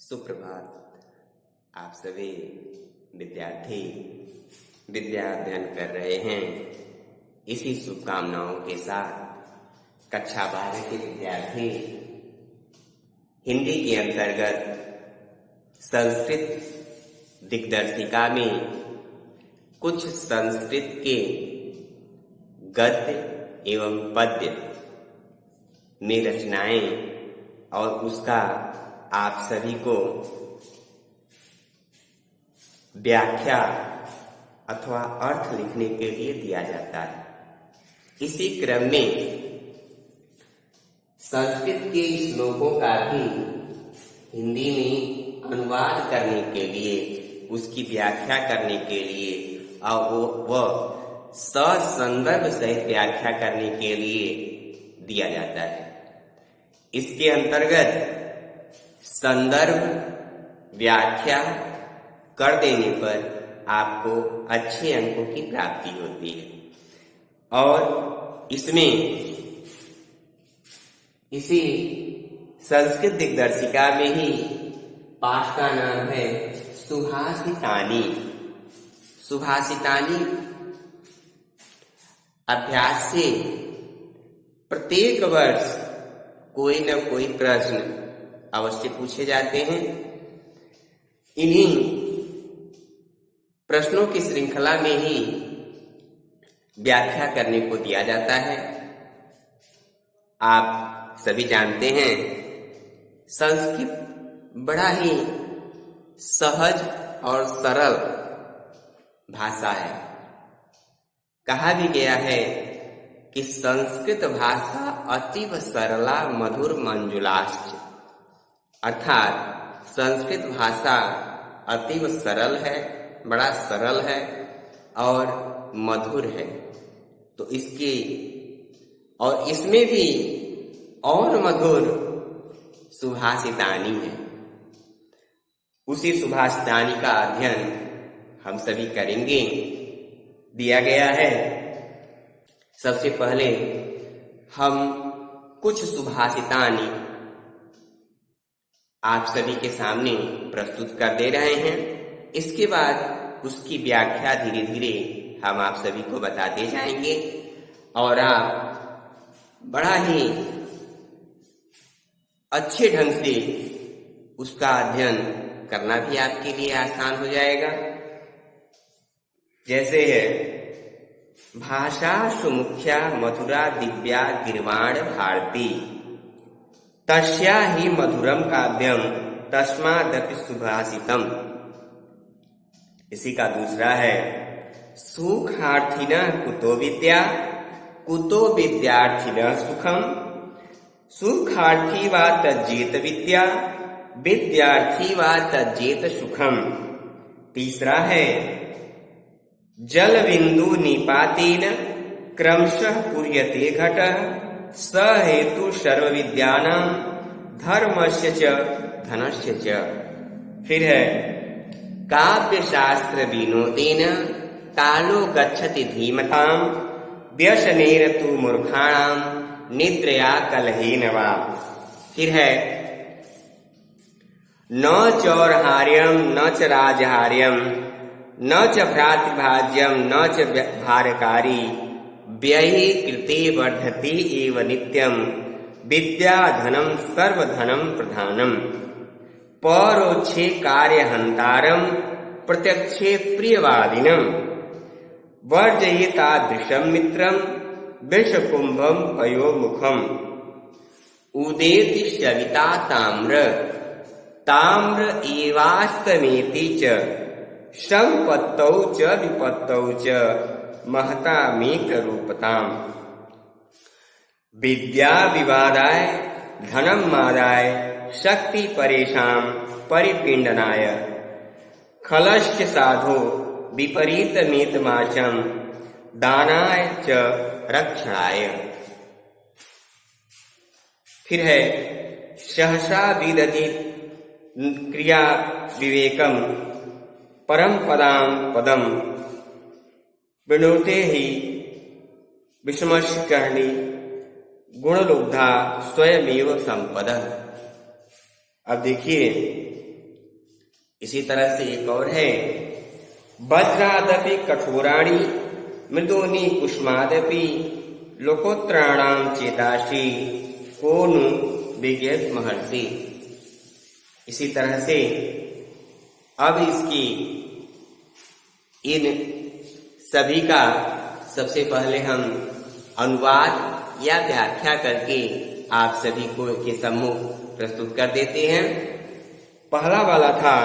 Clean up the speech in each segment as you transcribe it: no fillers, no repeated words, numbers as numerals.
सुप्रभात। आप सभी विद्यार्थी विद्या अध्ययन कर रहे हैं। इसी शुभकामनाओं के साथ कक्षा 12 के विद्यार्थी हिंदी के अंतर्गत संस्कृत दिग्दर्शिका में कुछ संस्कृत के गद्य एवं पद्य में रचनाएं और उसका आप सभी को व्याख्या अथवा अर्थ लिखने के लिए दिया जाता है। इसी क्रम में संस्कृत के श्लोकों का भी हिंदी में अनुवाद करने के लिए, उसकी व्याख्या करने के लिए और वह ससंदर्भ सहित व्याख्या करने के लिए दिया जाता है। इसके अंतर्गत संदर्भ व्याख्या कर देने पर आपको अच्छे अंकों की प्राप्ति होती है। और इसमें इसी संस्कृत दिग्दर्शिका में ही पाठ का नाम है सुभाषितानी। सुभाषितानी अभ्यास से प्रत्येक वर्ष कोई न कोई प्रश्न अवश्य पूछे जाते हैं। इन्हीं प्रश्नों की श्रृंखला में ही व्याख्या करने को दिया जाता है। आप सभी जानते हैं संस्कृत बड़ा ही सहज और सरल भाषा है। कहा भी गया है कि संस्कृत भाषा अतीव सरला मधुर मंजुलाश्च, अर्थात संस्कृत भाषा अतीव सरल है, बड़ा सरल है और मधुर है। तो इसकी और इसमें भी और मधुर सुभाषितानी है। उसी सुभाषितानी का अध्ययन हम सभी करेंगे। दिया गया है, सबसे पहले हम कुछ सुभाषितानी आप सभी के सामने प्रस्तुत कर दे रहे हैं। इसके बाद उसकी व्याख्या धीरे धीरे हम आप सभी को बताते जाएंगे और आप बड़ा ही अच्छे ढंग से उसका अध्ययन करना भी आपके लिए आसान हो जाएगा। जैसे है, भाषा सुमुख्या मधुरा दिव्या गिर्वाण भारती, तस्या ही मधुरम काव्यम तस्मादपि सुभाषितम। इसी का दूसरा है, सुखार्थिनः कुतो विद्या कुतो विद्यार्थिनः सुखम, सुखार्थी वा तज्जेत विद्या विद्यार्थी वा तज्जेत सुखम। तीसरा है, जल बिंदु निपातेन क्रमशः पूर्यते घटः, स हेतु सर्व विद्यानां धर्मस्य च धनस्य च। फिर है, काव्य शास्त्र विनोदेन कालो गच्छति धीमतां, व्यसनेन तु मूर्खाणां निद्रया कलहेन वा। फिर है, न चौर्हार्यं न च राजहार्यं न च भ्रातृभाज्यं न च भारकारी, व्यये कृते वर्धते एव नित्यं, विद्या धनं सर्वधनं प्रधानम्, परोक्षे कार्यहन्तारं प्रत्यक्षे प्रियवादिनं, वर्जयेतादृशं मित्रं विषकुम्भं पयोमुखम्, उदेति सविता ताम्र ताम्र एवास्तमेति च, संपत्तौ च विपत्तौ च महतामेक रूपताम्। विद्या विवादाय धनम मादाय शक्ति परेशां परिपिंडनाय, खलश्च साधो विपरीतमेतमाचम दानाय च रक्षणाय। फिर है, सहसा विदधि क्रिया विवेकम परम पदां पदम, विनोते ही विस्मर्शकर्णी गुणलुब्धा स्वयमेव संपद। अब देखिए, इसी तरह से एक और है, वज्रादपि कठोराणि मृदूनि कुष्मादपि लोकोत्राणाम चेताशी को नु विज्ञत महर्षि। इसी तरह से अब इसकी इन सभी का सबसे पहले हम अनुवाद या व्याख्या करके आप सभी को के सम्मुख प्रस्तुत कर देते हैं। पहला वाला था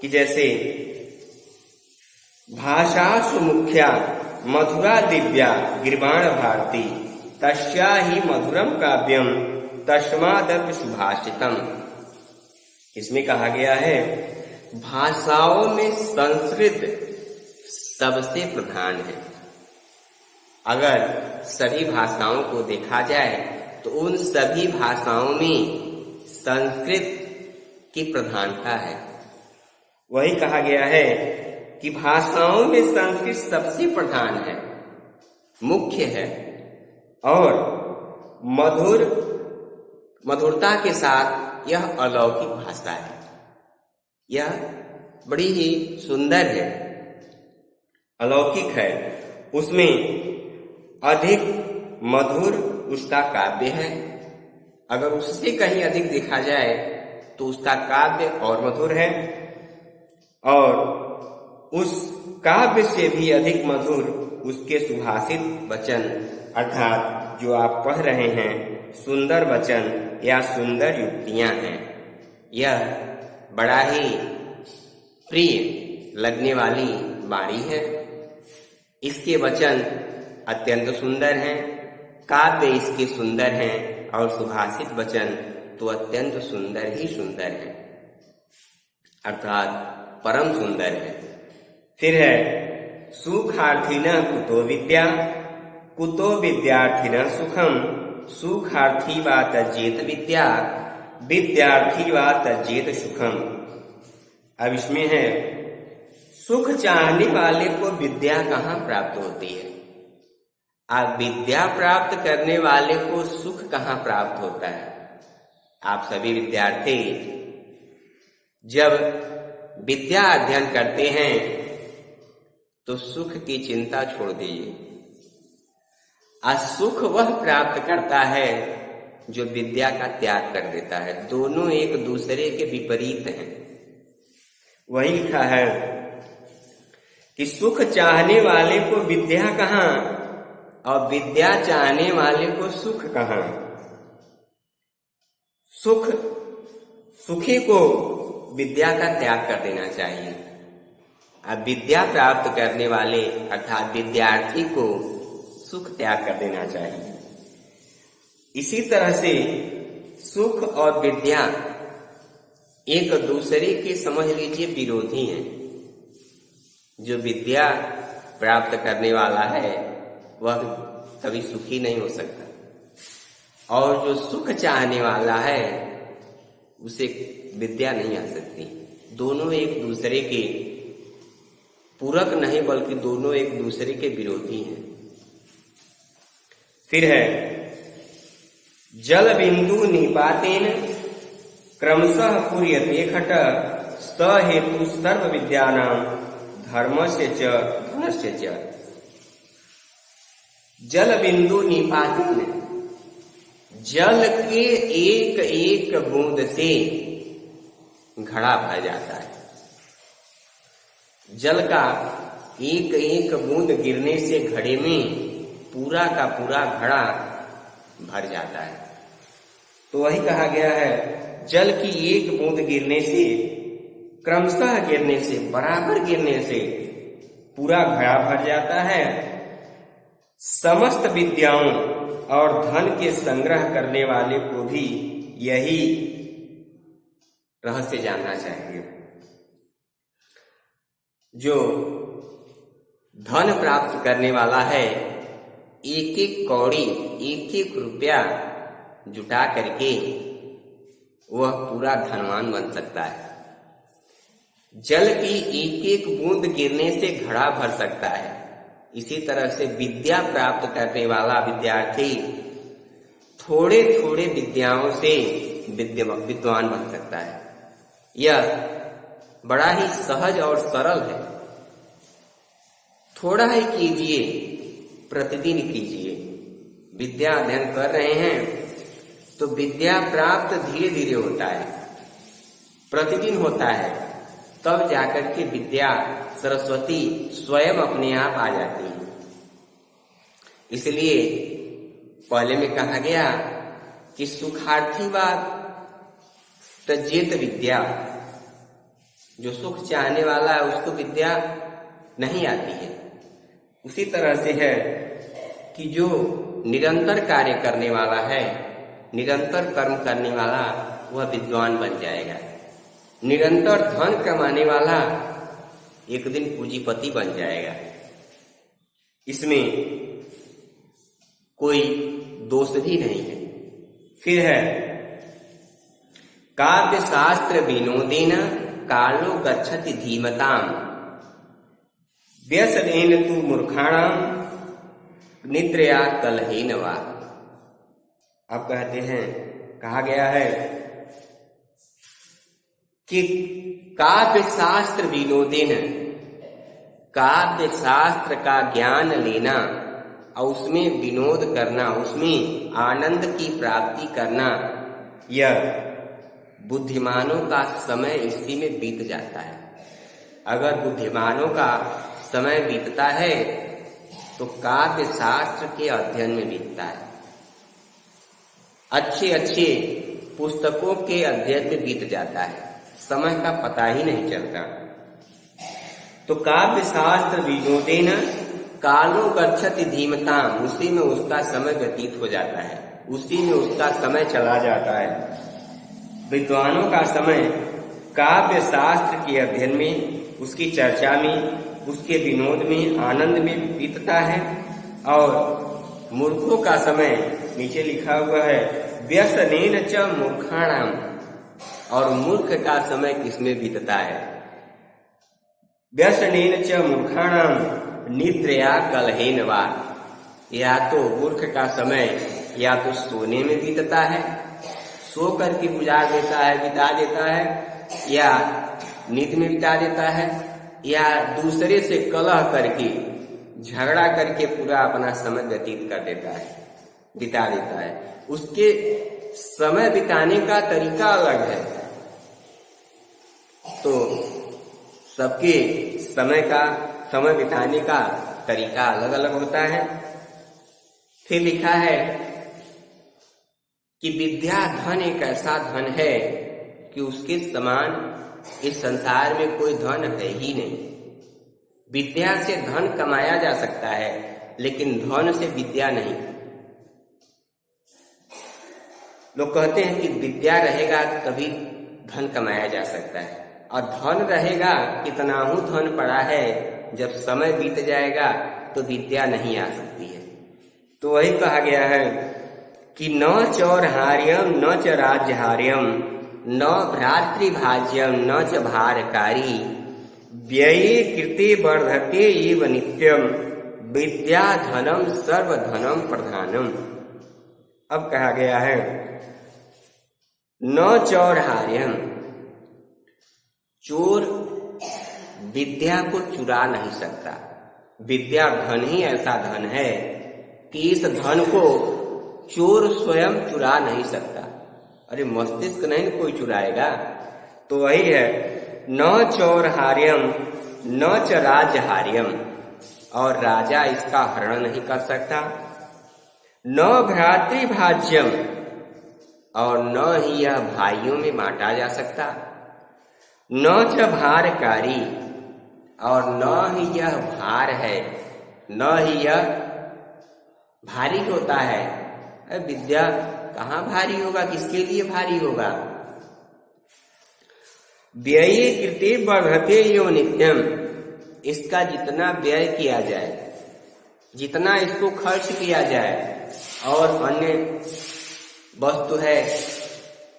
कि जैसे भाषासु मुख्या मधुरा दिव्या गिर्वाण भारती तस्या ही मधुरम काव्यम तस्मादपि सुभाषितम। इसमें कहा गया है भाषाओं में संस्कृत सबसे प्रधान है। अगर सभी भाषाओं को देखा जाए तो उन सभी भाषाओं में संस्कृत की प्रधानता है। वही कहा गया है कि भाषाओं में संस्कृत सबसे प्रधान है, मुख्य है और मधुरता के साथ यह अलौकिक भाषा है। यह बड़ी ही सुंदर है, अलौकिक है। उसमें अधिक मधुर उसका काव्य है। अगर उससे कहीं अधिक देखा जाए तो उसका काव्य और मधुर है, और उस काव्य से भी अधिक मधुर उसके सुभाषित वचन अर्थात जो आप पढ़ रहे हैं सुंदर वचन या सुंदर युक्तियां हैं। यह बड़ा ही प्रिय लगने वाली वाणी है। इसके वचन अत्यंत सुंदर हैं, काव्य इसके सुंदर हैं और सुभाषित वचन तो अत्यंत सुंदर ही सुंदर है, अर्थात परम सुंदर है। फिर है सुखार्थिनः कुतो विद्या कुतो विद्यार्थिनः सुखम सुखार्थी वा तज्जेत विद्या विद्यार्थी वा तज्जेत सुखम। अब इसमें है सुख चाहने वाले को विद्या कहाँ प्राप्त होती है। अब विद्या प्राप्त करने वाले को सुख कहाँ प्राप्त होता है। आप सभी विद्यार्थी जब विद्या अध्ययन करते हैं तो सुख की चिंता छोड़ दीजिए। सुख वह प्राप्त करता है जो विद्या का त्याग कर देता है। दोनों एक दूसरे के विपरीत हैं। वही लिखा है कि सुख चाहने वाले को विद्या कहाँ और विद्या चाहने वाले को सुख कहाँ। सुखी को विद्या का त्याग कर देना चाहिए। अब विद्या प्राप्त करने वाले अर्थात विद्यार्थी को सुख त्याग कर देना चाहिए। इसी तरह से सुख और विद्या एक दूसरे के समझ लीजिए विरोधी हैं। जो विद्या प्राप्त करने वाला है वह कभी सुखी नहीं हो सकता, और जो सुख चाहने वाला है उसे विद्या नहीं आ सकती। दोनों एक दूसरे के पूरक नहीं बल्कि दोनों एक दूसरे के विरोधी हैं। फिर है जल बिंदु निपातेन क्रमशः पूर्यते घट स हेतु सर्व विद्यानां धर्मस्य च धनस्य च। जल बिंदु निपातेन, जल के एक एक बूंद से घड़ा भर जाता है। जल का एक एक बूंद गिरने से घड़े में पूरा का पूरा घड़ा भर जाता है। तो वही कहा गया है जल की एक बूंद गिरने से, क्रमशः गिरने से, बराबर गिरने से पूरा घड़ा भर जाता है। समस्त विद्याओं और धन के संग्रह करने वाले को भी यही रहस्य जानना चाहिए। जो धन प्राप्त करने वाला है एक एक कौड़ी एक एक रुपया जुटा करके वह पूरा धनवान बन सकता है। जल की एक एक बूंद गिरने से घड़ा भर सकता है। इसी तरह से विद्या प्राप्त करने वाला विद्यार्थी थोड़े थोड़े विद्याओं से विद्वान बन सकता है। यह बड़ा ही सहज और सरल है। थोड़ा ही कीजिए, प्रतिदिन कीजिए। विद्या अध्ययन कर रहे हैं तो विद्या प्राप्त धीरे धीरे होता है, प्रतिदिन होता है, तब जाकर के विद्या सरस्वती स्वयं अपने आप आ जाती है। इसलिए पहले में कहा गया कि सुखार्थी व त्यजेत विद्या, जो सुख चाहने वाला है उसको विद्या नहीं आती है। उसी तरह से है कि जो निरंतर कार्य करने वाला है, निरंतर कर्म करने वाला, वह विद्वान बन जाएगा। निरंतर धन कमाने वाला एक दिन पूंजीपति बन जाएगा। इसमें कोई दोष भी नहीं है। फिर है काव्य शास्त्र विनोदेन कालो गच्छति धीमताम व्यसनेन तु मूर्खाणाम निद्रया कलहेन वा। अब कहते हैं, कहा गया है कि काव्य शास्त्र विनोदेन, काव्य शास्त्र का ज्ञान लेना और उसमें विनोद करना, उसमें आनंद की प्राप्ति करना, यह बुद्धिमानों का समय इसी में बीत जाता है। अगर बुद्धिमानों का समय बीतता है तो काव्य शास्त्र के अध्ययन में बीतता है, अच्छे अच्छे पुस्तकों के अध्ययन में बीत जाता है, समय का पता ही नहीं चलता। तो काव्य शास्त्र विनोदेन कालो गच्छति धीमताम, उसी में उसका समय व्यतीत हो जाता है, उसी में उसका समय चला जाता है। विद्वानों का समय काव्य शास्त्र के अध्ययन में, उसकी चर्चा में, उसके विनोद में, आनंद में बीतता है। और मूर्खों का समय नीचे लिखा हुआ है व्यसनेन च मूर्खाणाम, और मूर्ख का समय किसमें बीतता है? व्यसनेन च मूर्खाणाम निद्रया कलहेन वा। या तो मूर्ख का समय या तो सोने में बीतता है, सो करके गुजार देता है, बिता देता है, या नींद में बिता देता है, या दूसरे से कलह करके, झगड़ा करके पूरा अपना समय व्यतीत कर देता है, बिता देता है। उसके समय बिताने का तरीका अलग है। तो सबके समय बिताने का तरीका अलग अलग होता है। फिर लिखा है कि विद्या धन एक ऐसा धन है कि उसके समान इस संसार में कोई धन है ही नहीं। विद्या से धन कमाया जा सकता है, लेकिन धन से विद्या नहीं। लोग कहते हैं कि विद्या रहेगा तभी धन कमाया जा सकता है, और धन रहेगा, कितना ही धन पड़ा है, जब समय बीत जाएगा तो विद्या नहीं आ सकती है। तो वही कहा गया है कि न चौरहार्यम न च राज्यहार्यम न भ्रातृभाज्यम न च भारकारी व्यये कृते वर्धते एव नित्यम विद्या धनम सर्वधनम प्रधानम। अब कहा गया है न चौरहार्यम, चोर विद्या को चुरा नहीं सकता। विद्या धन ही ऐसा धन है कि इस धन को चोर स्वयं चुरा नहीं सकता। अरे मस्तिष्क नहीं कोई चुराएगा। तो वही है न चौरहार्यम न च राज्यहार्यम, और राजा इसका हरण नहीं कर सकता। न भ्रातृभाज्यम, और न ही यह भाइयों में बांटा जा सकता। न च भारकारी, और न ही यह भार है, न ही यह भारी होता है। विद्या कहाँ भारी होगा, किसके लिए भारी होगा? व्यये कृते वर्धते यो नित्यम, इसका जितना व्यय किया जाए, जितना इसको खर्च किया जाए, और अन्य वस्तु है,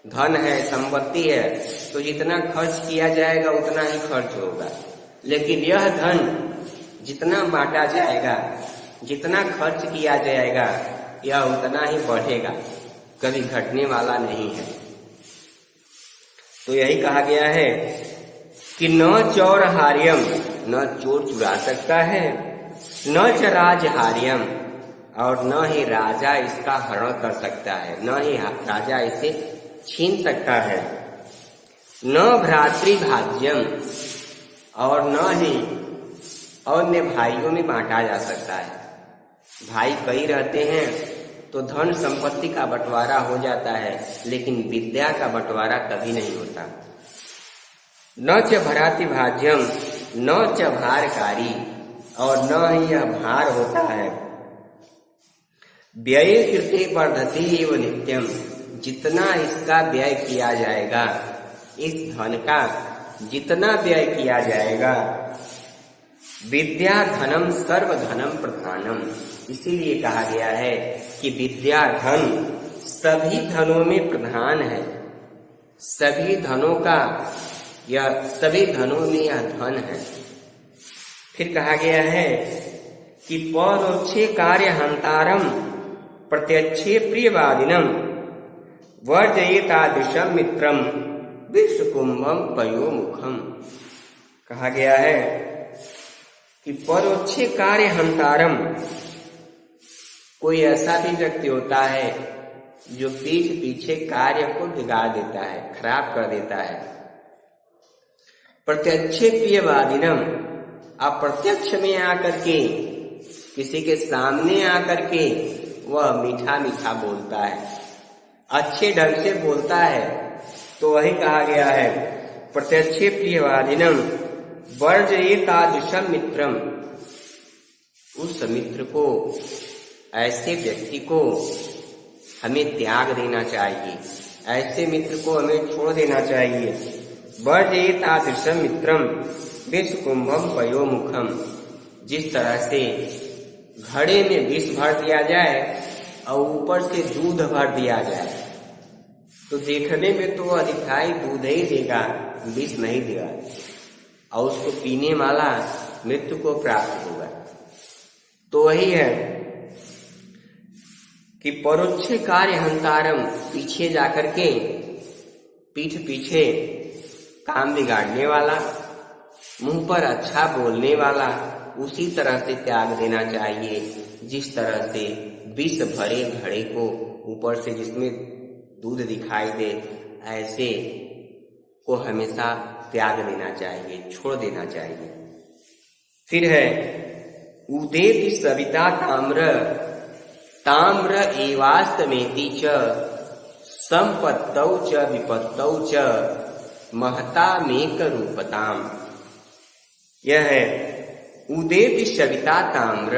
धन है, संपत्ति है, तो जितना खर्च किया जाएगा उतना ही खर्च होगा। लेकिन यह धन जितना बांटा जाएगा, जितना खर्च किया जाएगा, यह उतना ही बढ़ेगा, कभी घटने वाला नहीं है। तो यही कहा गया है कि न चोर हार्यम, न चोर चुरा सकता है, न च राजहार्यम, और न ही राजा इसका हरण कर सकता है, न ही राजा इसे छीन सकता है। न भ्रातृभाज्यम, और न ही अन्य भाइयों में बांटा जा सकता है। भाई कई रहते हैं तो धन संपत्ति का बंटवारा हो जाता है, लेकिन विद्या का बंटवारा कभी नहीं होता। न च भ्रातृभाज्यम, न च भारकारी, और न ही यह भार होता है। व्यय कृते वर्धते एव नित्यम, जितना इसका व्यय किया जाएगा, इस धन का जितना व्यय किया जाएगा। विद्या धनम सर्वधनम प्रधानम, इसीलिए कहा गया है कि विद्या धन सभी धनों में प्रधान है। सभी धनों में यह धन है। फिर कहा गया है कि परोक्षे कार्य हंतारम प्रत्यक्षे प्रियवादिनम वर्जयेतादृशम मित्रम विश्वकुंभम पयोमुखम। कहा गया है कि परोक्षे कार्य हंतारम, कोई ऐसा भी व्यक्ति होता है जो पीठ पीछे कार्य को बिगाड़ देता है, खराब कर देता है। प्रत्यक्षे प्रियवादिनम, अप्रत्यक्ष में आकर के, किसी के सामने आकर के वह मीठा मीठा बोलता है, अच्छे ढंग से बोलता है, तो वही कहा गया है प्रत्यक्षे प्रियवादिनम वर्जयेतादृशम मित्रम। उस मित्र को, ऐसे व्यक्ति को हमें त्याग देना चाहिए, ऐसे मित्र को हमें छोड़ देना चाहिए। वर्जयेतादृशम मित्रम विषकुंभम पयोमुखम, जिस तरह से घड़े में विष भर दिया जाए और ऊपर से दूध भर दिया जाए, तो देखने में तो वह दिखाई दूध ही देगा, विष नहीं देगा, और उसको पीने वाला मृत्यु को प्राप्त होगा। तो वही है कि परोक्ष कार्य हंतारम, पीछे जाकर के, पीठ पीछे काम बिगाड़ने वाला, मुंह पर अच्छा बोलने वाला, उसी तरह से त्याग देना चाहिए जिस तरह से विष भरे घड़े को ऊपर से जिसमें दूध दिखाई दे, ऐसे को हमेशा त्याग देना चाहिए, छोड़ देना चाहिए। फिर है उदेति सविता ताम्र एवास्तमेति च संपत्तौ च विपत्तौ च महतामेक रूपताम। यह है उदेति सविता ताम्र,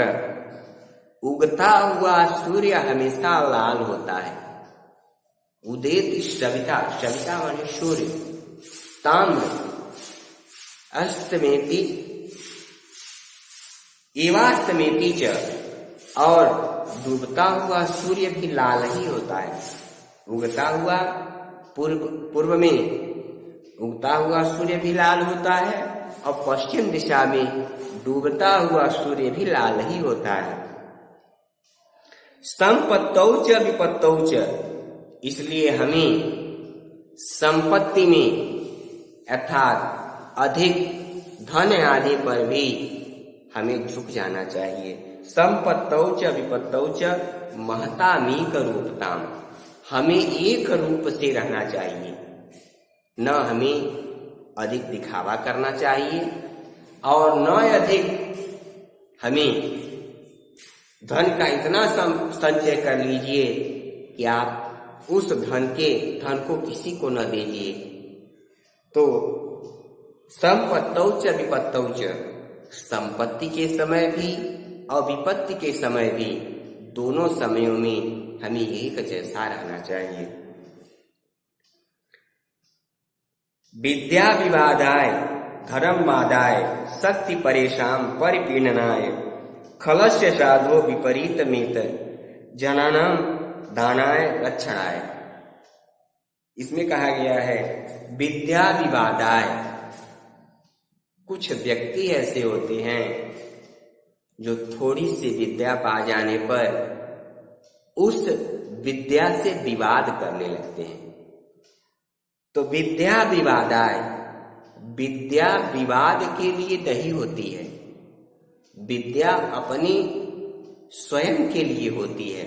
उगता हुआ सूर्य हमेशा लाल होता है। उदेति सविता, सविता माने सूर्य, ताम्र अस्तमेति एवास्तमेति च, और डूबता हुआ सूर्य भी लाल ही होता है। उगता हुआ पूर्व में उगता हुआ सूर्य भी लाल होता है, और पश्चिम दिशा में डूबता हुआ सूर्य भी लाल ही होता है। संपत्तौ च विपत्तौ च, इसलिए हमें संपत्ति में अर्थात अधिक धन आदि पर भी हमें झुक जाना चाहिए। संपत्तौ च विपत्तौ च महतामीक रूपताम, हमें एक रूप से रहना चाहिए, न हमें अधिक दिखावा करना चाहिए और न अधिक हमें धन का इतना संचय कर लीजिए कि आप उस धन को किसी को न दीजिए। तो संपत्तौ च विपत्तौ च, संपत्ति के समय भी और विपत्ति के समय भी, दोनों समयों में हमें एक जैसा रहना चाहिए। विद्या विवादाय धर्म मादाय शक्ति परेशान परिपीडनाय खलस्य साधो विपरीत मित जनानाम दानाय रक्षणाय। इसमें कहा गया है विद्या विवादाय, कुछ व्यक्ति ऐसे होते हैं जो थोड़ी सी विद्या पा जाने पर उस विद्या से विवाद करने लगते हैं। तो विद्या विवादाय, विद्या विवाद के लिए नहीं होती है। विद्या अपनी स्वयं के लिए होती है।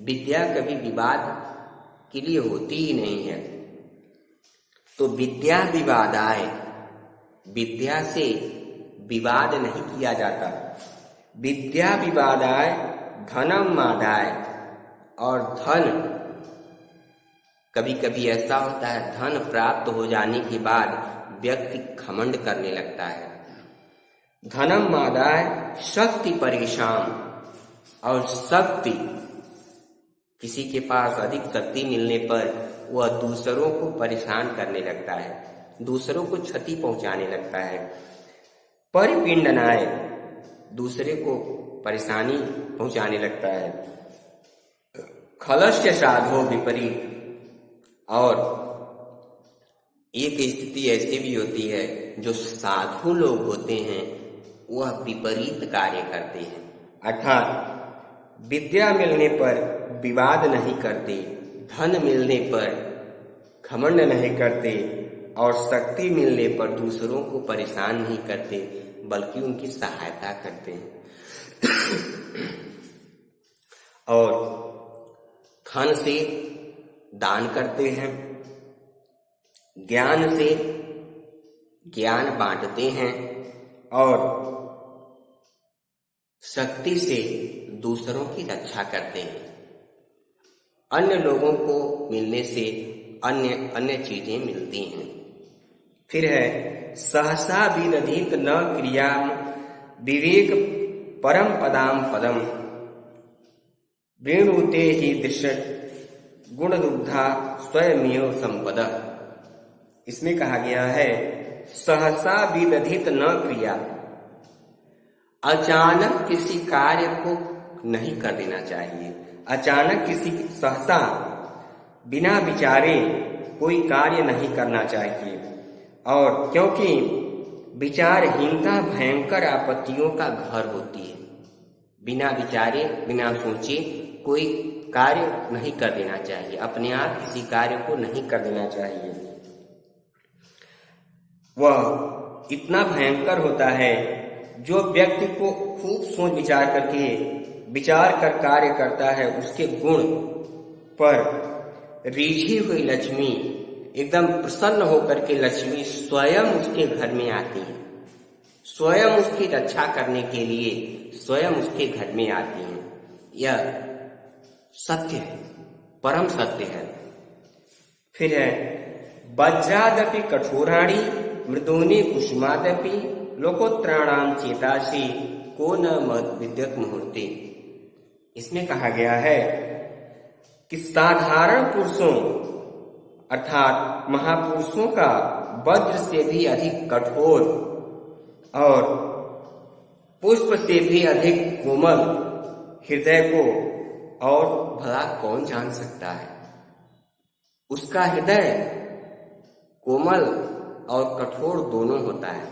विद्या कभी विवाद के लिए होती ही नहीं है। तो विद्या विवादाय, विद्या से विवाद नहीं किया जाता। विद्या विवादाय धनम मादाय, और धन, कभी कभी ऐसा होता है धन प्राप्त हो जाने के बाद व्यक्ति घमंड करने लगता है। धनम मादाय शक्ति परेशान, और शक्ति, किसी के पास अधिक शक्ति मिलने पर वह दूसरों को परेशान करने लगता है, दूसरों को क्षति पहुंचाने लगता है। परिपिंडनाय, दूसरे को परेशानी पहुंचाने लगता है। खलस्य साधो विपरीत, और एक स्थिति ऐसी भी होती है जो साधु लोग होते हैं वह विपरीत कार्य करते हैं। अर्थात विद्या मिलने पर विवाद नहीं करते, धन मिलने पर घमंड नहीं करते, और शक्ति मिलने पर दूसरों को परेशान नहीं करते बल्कि उनकी सहायता करते हैं। और धन से दान करते हैं, ज्ञान से ज्ञान बांटते हैं, और शक्ति से दूसरों की रक्षा करते हैं। अन्य लोगों को मिलने से अन्य चीजें मिलती हैं। फिर है सहसा विदधित न क्रिया विवेक परम पदाम पदम वेणुते ही दृश्य गुण दुग्धा स्वयमेव संपदा। इसमें कहा गया है सहसा विदधित न क्रिया, अचानक किसी कार्य को नहीं कर देना चाहिए। अचानक किसी सहसा बिना विचारे कोई कार्य नहीं करना चाहिए। और क्योंकि विचारहीनता भयंकर आपत्तियों का घर होती है। बिना विचारे बिना सोचे कोई कार्य नहीं कर देना चाहिए, अपने आप किसी कार्य को नहीं कर देना चाहिए। वह इतना भयंकर होता है जो व्यक्ति को खूब सोच विचार कर कार्य करता है, उसके गुण पर रीझी हुई लक्ष्मी, एकदम प्रसन्न होकर के लक्ष्मी स्वयं उसके घर में आती है, स्वयं उसकी रक्षा करने के लिए स्वयं उसके घर में आती हैं। यह सत्य है, परम सत्य है। फिर है वज्रादपि कठोराणि मृदूनि कुसुमादपि लोकोत्राणाम चेतासी को न विद्युत मुहूर्ते। इसमें कहा गया है कि साधारण पुरुषों अर्थात महापुरुषों का वज्र से भी अधिक कठोर और पुष्प से भी अधिक कोमल हृदय को और भला कौन जान सकता है। उसका हृदय कोमल और कठोर दोनों होता है।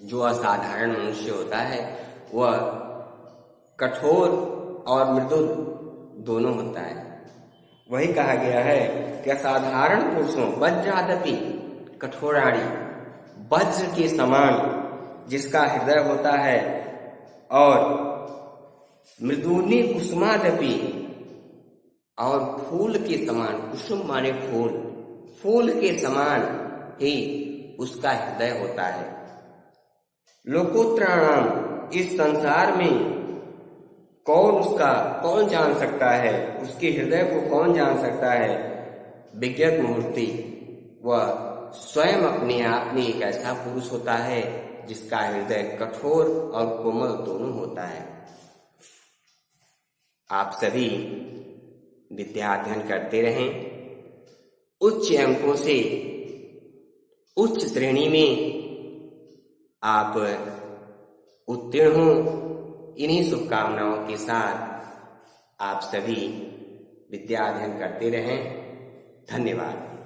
जो असाधारण मनुष्य होता है वह कठोर और मृदुल दोनों होता है। वही कहा गया है कि असाधारण पुरुषों वज्रादपि कठोराणी, वज्र के समान जिसका हृदय होता है, और मृदूनि कुसुमादपि, और फूल के समान, कुसुम माने फूल, फूल के समान ही उसका हृदय होता है। लोकोत्राणाम, इस संसार में कौन जान सकता है, उसके हृदय को कौन जान सकता है। विज्ञत मूर्ति, वह स्वयं अपने आप में एक ऐसा पुरुष होता है जिसका हृदय कठोर और कोमल दोनों होता है। आप सभी विद्या अध्ययन करते रहें, उच्च अंकों से उच्च श्रेणी में आप उत्तीर्ण हों। इन्हीं शुभकामनाओं के साथ आप सभी विद्या अध्ययन करते रहें। धन्यवाद।